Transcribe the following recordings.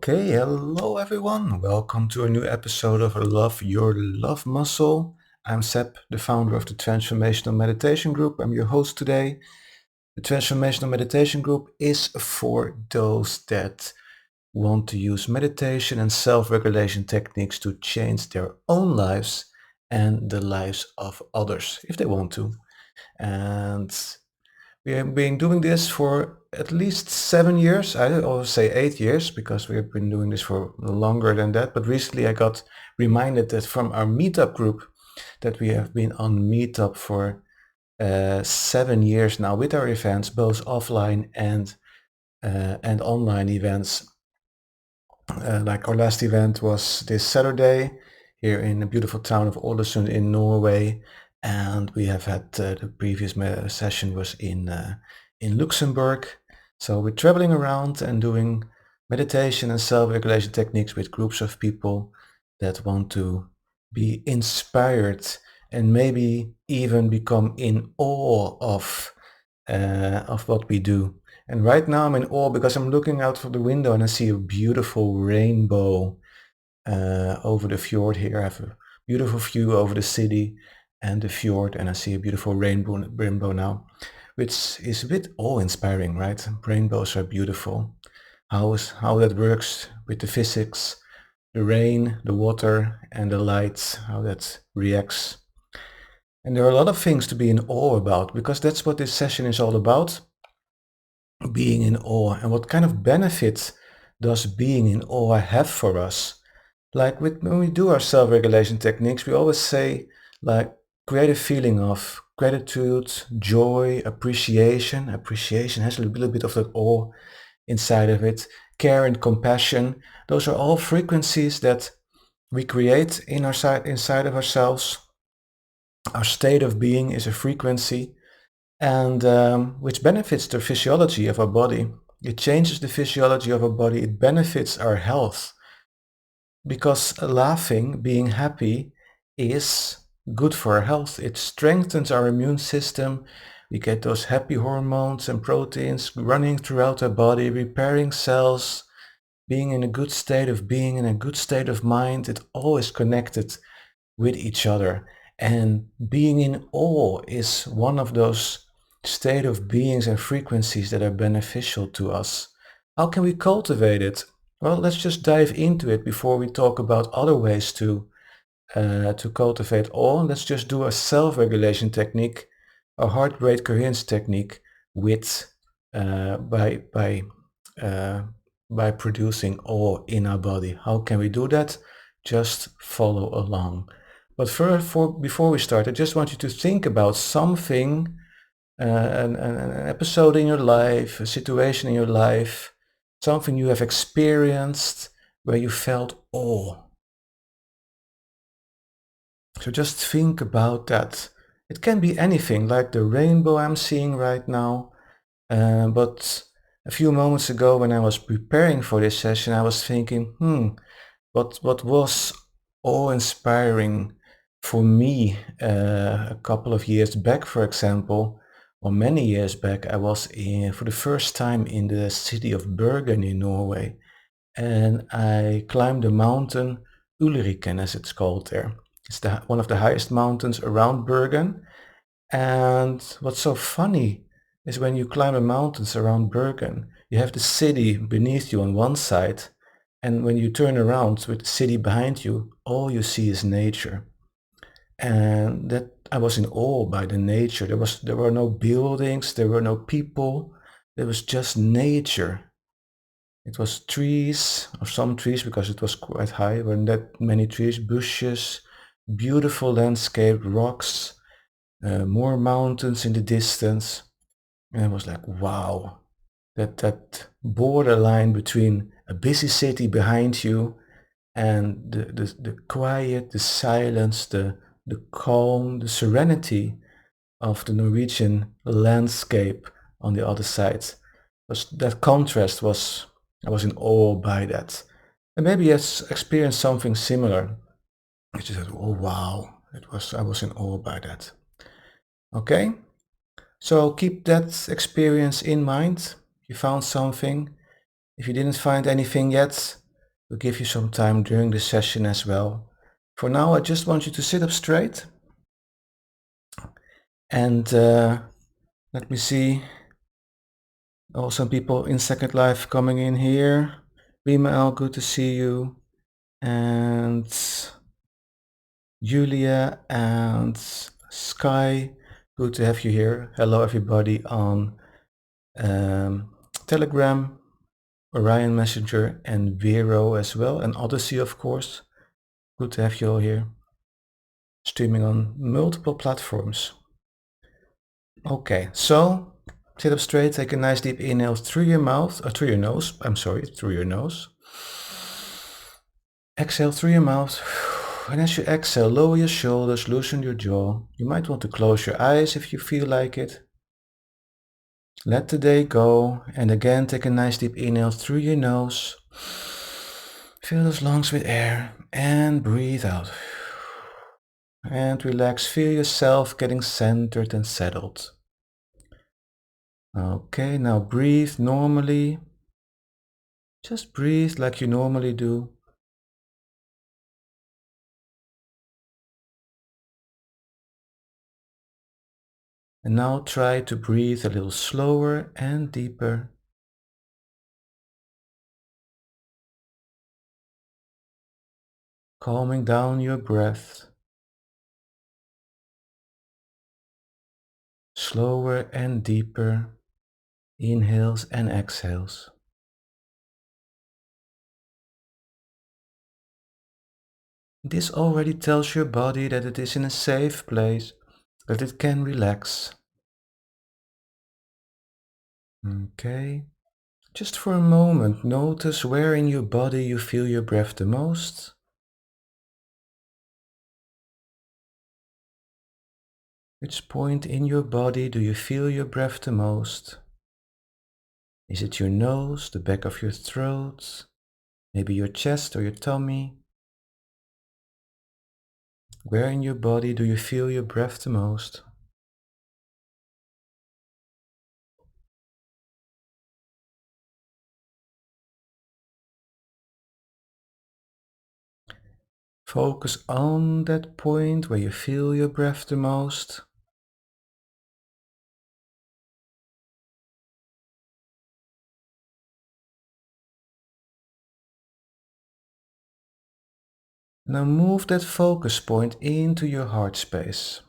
Okay, hello everyone. Welcome to a new episode of Love Your Love Muscle. I'm Seb, the founder of the Transformational Meditation Group. I'm your host today. The Transformational Meditation Group is for those that want to use meditation and self-regulation techniques to change their own lives and the lives of others, if they want to. And we have been doing this for at least 7 years. I always say 8 years because we have been doing this for longer than that. But recently I got reminded that from our meetup group that we have been on meetup for 7 years now with our events, both offline and online events. Like our last event was this Saturday here in the beautiful town of Ålesund in Norway, and we have had the previous session was in Luxembourg. So we're traveling around and doing meditation and self-regulation techniques with groups of people that want to be inspired and maybe even become in awe of what we do. And right now I'm in awe because I'm looking out from the window and I see a beautiful rainbow over the fjord here. I have a beautiful view over the city and the fjord, and I see a beautiful rainbow now, which is a bit awe-inspiring, right? Rainbows are beautiful. How that works with the physics, the rain, the water, and the light, how that reacts. And there are a lot of things to be in awe about because that's what this session is all about. Being in awe, and what kind of benefits does being in awe have for us? Like when we do our self-regulation techniques, we always say like create a feeling of gratitude, joy, appreciation. Appreciation has a little bit of that awe inside of it. Care and compassion. Those are all frequencies that we create inside of ourselves. Our state of being is a frequency, and which benefits the physiology of our body. It changes the physiology of our body. It benefits our health because laughing, being happy, is good for our health. It strengthens our immune system. We get those happy hormones and proteins running throughout our body, repairing cells, being in a good state of being, in a good state of mind. It all is connected with each other. And being in awe is one of those state of beings and frequencies that are beneficial to us. How can we cultivate it? Well, let's just dive into it before we talk about other ways to cultivate awe. Let's just do a self-regulation technique, a heart rate coherence technique with uh, by by uh, by producing awe in our body. How can we do that? Just follow along. But before we start, I just want you to think about something, an episode in your life, a situation in your life, something you have experienced where you felt awe. So just think about that. It can be anything, like the rainbow I'm seeing right now. But a few moments ago when I was preparing for this session, I was thinking, what was awe-inspiring for me a couple of years back, for example, or many years back, I was for the first time in the city of Bergen in Norway, and I climbed the mountain Ulriken, as it's called there. It's one of the highest mountains around Bergen. And what's so funny is when you climb the mountains around Bergen, you have the city beneath you on one side, and when you turn around with the city behind you, all you see is nature. And that I was in awe by the nature. There were no buildings, there were no people, there was just nature. It was trees, or some trees because it was quite high, there weren't that many trees, bushes, beautiful landscape, rocks, more mountains in the distance. And I was like, wow, that borderline between a busy city behind you and the quiet, the silence, the calm, the serenity of the Norwegian landscape on the other side. That contrast was, I was in awe by that. And maybe you experienced something similar. I just said, oh wow, I was in awe by that. Okay, so keep that experience in mind. If you found something. If you didn't find anything yet, We'll give you some time during the session as well. For now, I just want you to sit up straight and let me see. Oh, some people in Second Life coming in here. Rimael, good to see you. And Julia and Sky, good to have you here. Hello everybody on Telegram, Orion Messenger, and Vero as well, and Odyssey of course. Good to have you all here. Streaming on multiple platforms. Okay, so sit up straight, take a nice deep inhale through your mouth, or through your nose, through your nose. Exhale through your mouth, and as you exhale, lower your shoulders, loosen your jaw. You might want to close your eyes if you feel like it. Let the day go, and again take a nice deep inhale through your nose. Fill those lungs with air, and breathe out. And relax, feel yourself getting centered and settled. Okay, now breathe normally. Just breathe like you normally do. And now try to breathe a little slower and deeper. Calming down your breath. Slower and deeper inhales and exhales. This already tells your body that it is in a safe place, that it can relax. Okay. Just for a moment, notice where in your body you feel your breath the most. Which point in your body do you feel your breath the most? Is it your nose, the back of your throat, maybe your chest or your tummy? Where in your body do you feel your breath the most? Focus on that point where you feel your breath the most. Now move that focus point into your heart space.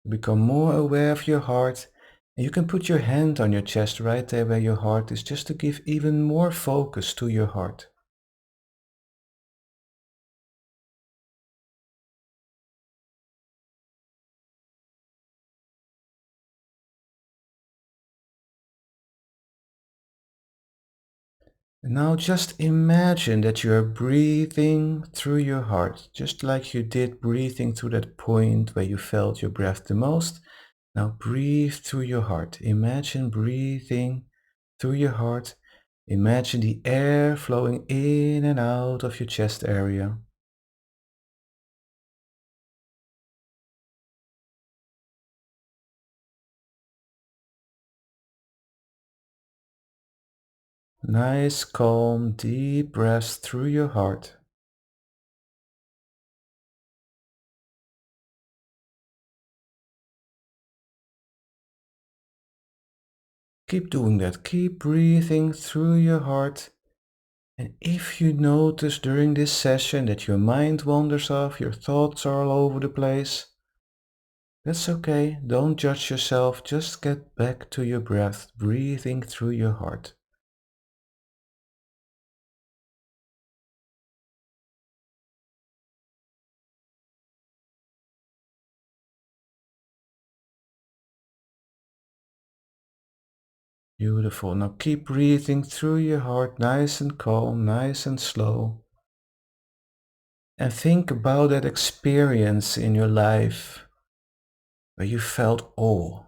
Become more aware of your heart, and you can put your hand on your chest right there where your heart is, just to give even more focus to your heart. And now just imagine that you are breathing through your heart, just like you did breathing through that point where you felt your breath the most. Now breathe through your heart. Imagine breathing through your heart. Imagine the air flowing in and out of your chest area. Nice, calm, deep breaths through your heart. Keep doing that. Keep breathing through your heart. And if you notice during this session that your mind wanders off, your thoughts are all over the place, that's okay. Don't judge yourself. Just get back to your breath, breathing through your heart. Beautiful. Now keep breathing through your heart, nice and calm, nice and slow. And think about that experience in your life where you felt awe.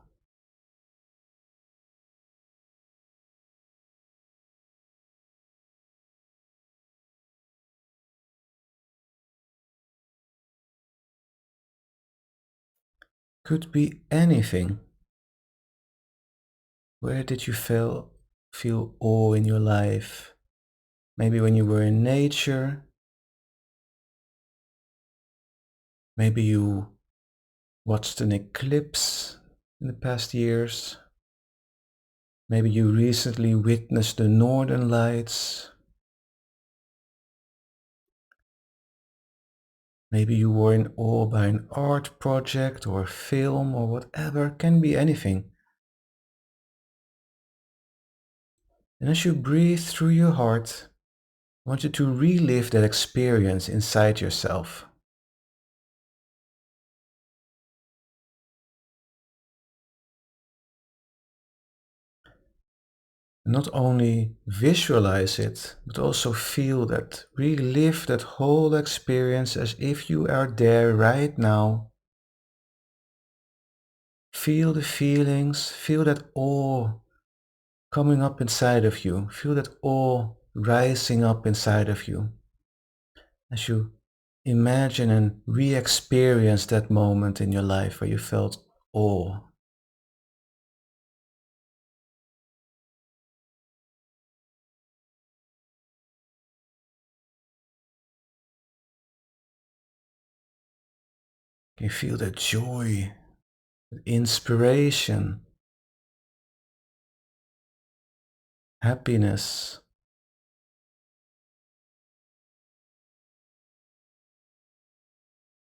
Could be anything. Where did you feel awe in your life? Maybe when you were in nature. Maybe you watched an eclipse in the past years. Maybe you recently witnessed the northern lights. Maybe you were in awe by an art project or a film or whatever, can be anything. And as you breathe through your heart, I want you to relive that experience inside yourself. Not only visualize it, but also feel that. Relive that whole experience as if you are there right now. Feel the feelings, feel that awe coming up inside of you. Feel that awe rising up inside of you as you imagine and re-experience that moment in your life where you felt awe. You feel that joy, that inspiration, happiness,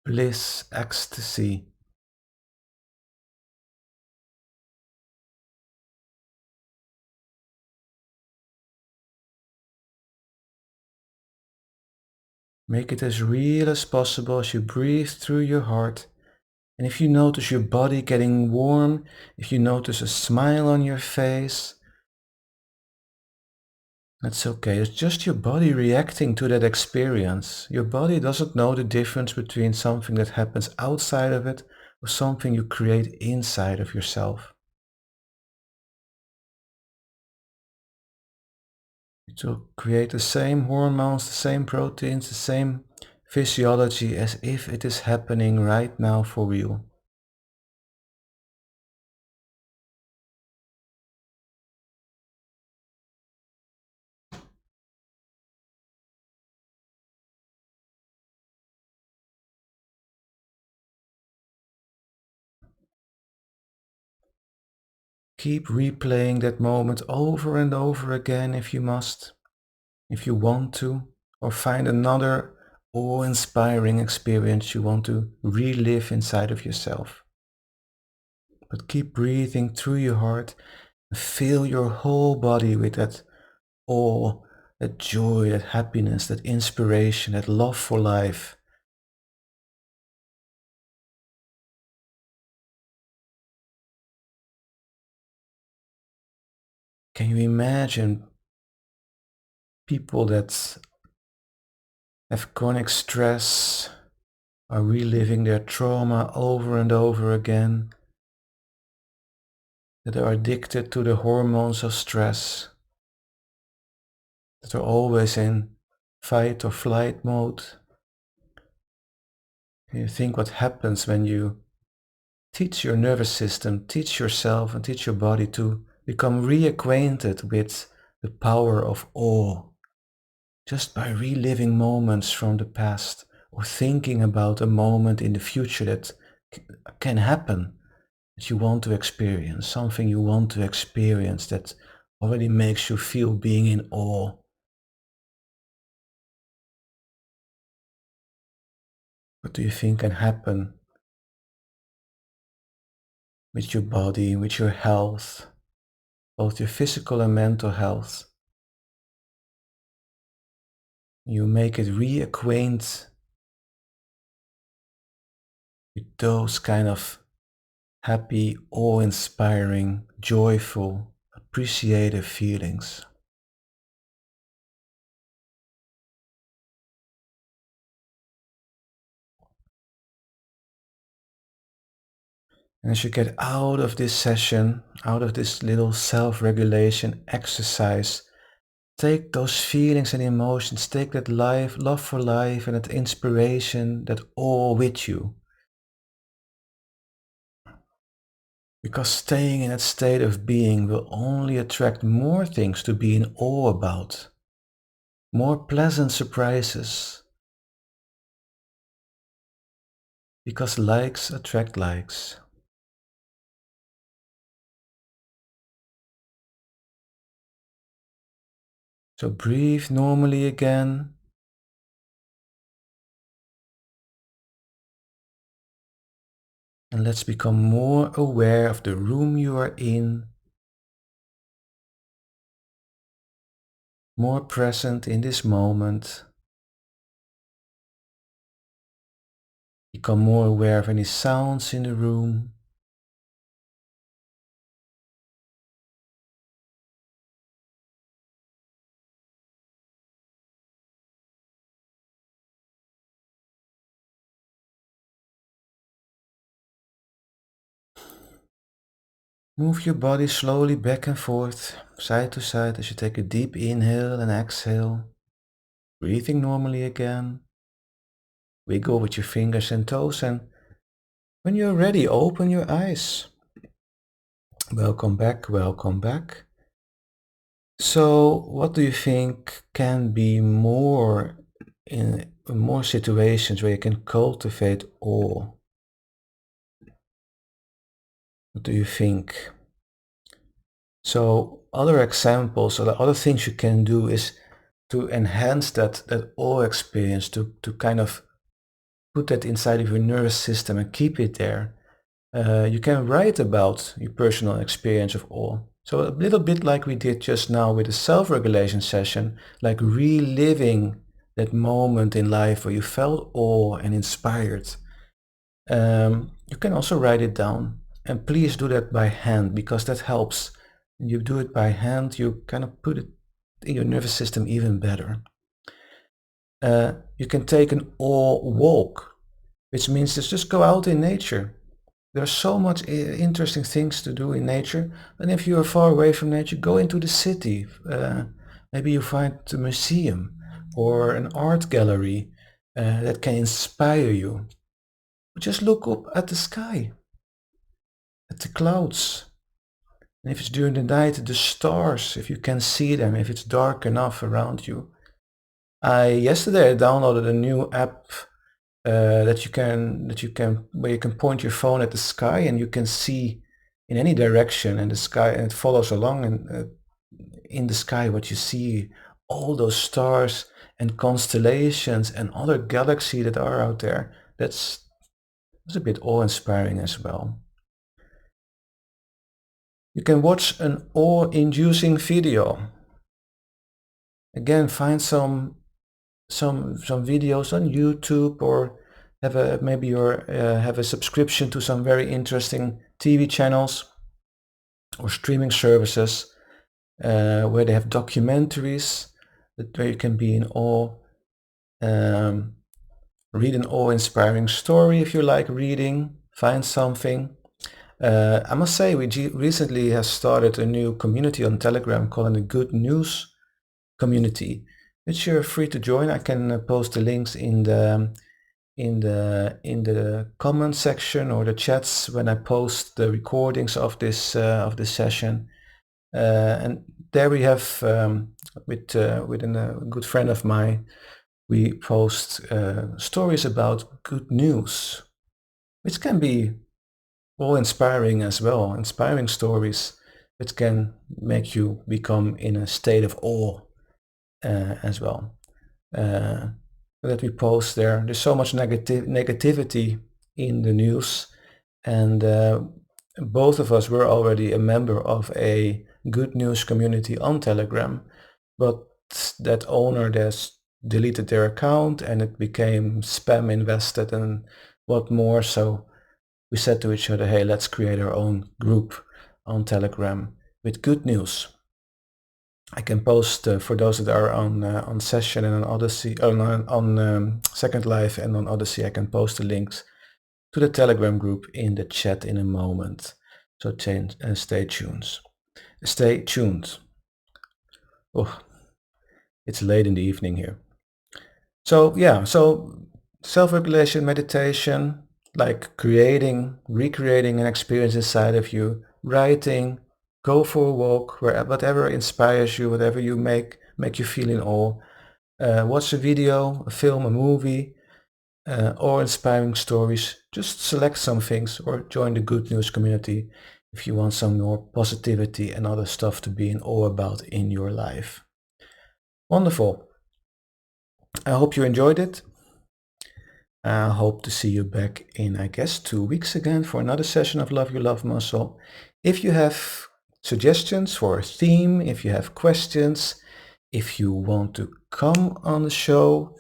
bliss, ecstasy. Make it as real as possible as you breathe through your heart. And if you notice your body getting warm, if you notice a smile on your face, that's okay. It's just your body reacting to that experience. Your body doesn't know the difference between something that happens outside of it or something you create inside of yourself. It will create the same hormones, the same proteins, the same physiology as if it is happening right now for real. Keep replaying that moment over and over again if you must, if you want to, or find another awe-inspiring experience you want to relive inside of yourself. But keep breathing through your heart and fill your whole body with that awe, that joy, that happiness, that inspiration, that love for life. Can you imagine people that have chronic stress are reliving their trauma over and over again, that are addicted to the hormones of stress, that are always in fight or flight mode? Can you think what happens when you teach your nervous system, teach yourself and teach your body to become reacquainted with the power of awe just by reliving moments from the past or thinking about a moment in the future that can happen, that you want to experience, something you want to experience that already makes you feel being in awe. What do you think can happen with your body, with your health, both your physical and mental health? You make it reacquaint with those kind of happy, awe-inspiring, joyful, appreciative feelings. And as you get out of this session, out of this little self-regulation exercise, take those feelings and emotions, take that life, love for life and that inspiration, that awe with you. Because staying in that state of being will only attract more things to be in awe about. more pleasant surprises, because likes attract likes. So breathe normally again. And let's become more aware of the room you are in, more present in this moment. Become more aware of any sounds in the room. Move your body slowly back and forth, side to side as you take a deep inhale and exhale. Breathing normally again. Wiggle with your fingers and toes, and when you're ready, open your eyes. Welcome back, welcome back. So, what do you think can be more in more situations where you can cultivate awe? What do you think? So, other examples or other things you can do is to enhance that awe experience, to kind of put that inside of your nervous system and keep it there. You can write about your personal experience of awe. So a little bit like we did just now with the self-regulation session, like reliving that moment in life where you felt awe and inspired. You can also write it down, and please do that by hand because that helps. When you do it by hand, you kind of put it in your nervous system even better. You can take an awe walk, which means just go out in nature. There's so much interesting things to do in nature, and if you are far away from nature, go into the city. Maybe you find a museum or an art gallery that can inspire you. Just look up at the sky, at the clouds. And if it's during the night, the stars, if you can see them, if it's dark enough around you. Yesterday I downloaded a new app that you can where you can point your phone at the sky and you can see in any direction in the sky, and it follows along and in the sky what you see, all those stars and constellations and other galaxies that are out there. That's a bit awe-inspiring as well. You can watch an awe-inducing video. Again, find some videos on YouTube, or have a subscription to some very interesting TV channels or streaming services where they have documentaries where you can be in awe. Read an awe-inspiring story if you like reading. Find something. I must say we recently have started a new community on Telegram called the Good News community, which you're free to join. I can post the links in the comment section or the chats when I post the recordings of this session. And there we have with a good friend of mine, we post stories about good news, which can be all inspiring as well. Inspiring stories which can make you become in a state of awe as well. That we post there. There's so much negativity in the news, and both of us were already a member of a good news community on Telegram, but that owner just deleted their account and it became spam invested and what more. So we said to each other, hey, let's create our own group on Telegram with good news. I can post for those that are on Session and on Odyssey, on Second Life and on Odyssey. I can post the links to the Telegram group in the chat in a moment. So stay tuned. Stay tuned. Oh, it's late in the evening here. So yeah, so self-regulation, meditation, like recreating an experience inside of you, writing, go for a walk, whatever inspires you, whatever you make you feel in awe. watch a video, a film, a movie, or inspiring stories. Just select some things or join the good news community if you want some more positivity and other stuff to be in awe about in your life. Wonderful. I hope you enjoyed it. I hope to see you back in, I guess, 2 weeks again for another session of Love Your Love Muscle. If you have suggestions for a theme, if you have questions, if you want to come on the show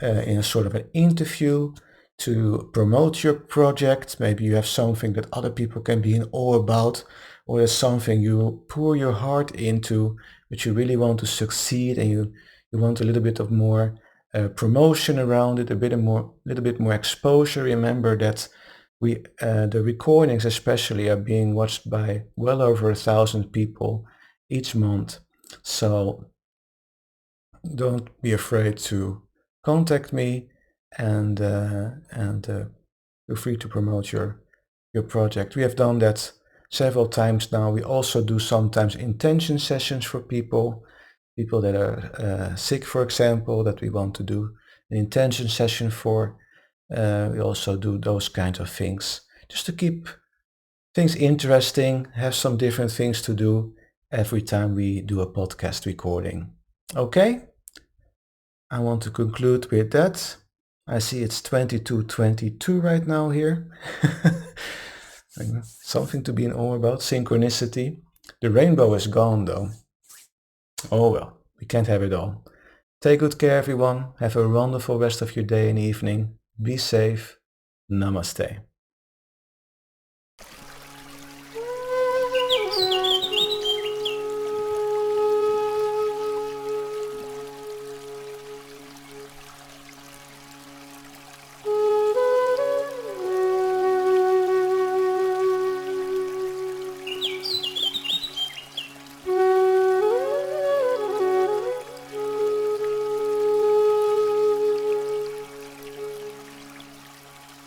in a sort of an interview to promote your project, maybe you have something that other people can be in awe about, or there's something you pour your heart into, but you really want to succeed and you want a little bit of more promotion around it, a little bit more exposure. Remember that the recordings especially are being watched by well over 1,000 people each month. So don't be afraid to contact me and feel free to promote your project. We have done that several times now. We also do sometimes intention sessions for people that are sick, for example, that we want to do an intention session for. We also do those kinds of things just to keep things interesting, have some different things to do every time we do a podcast recording. Okay? I want to conclude with that. I see it's 22:22 right now here. Something to be in awe about, synchronicity. The rainbow is gone though. Oh well, we can't have it all. Take good care everyone. Have a wonderful rest of your day and evening. Be safe. Namaste.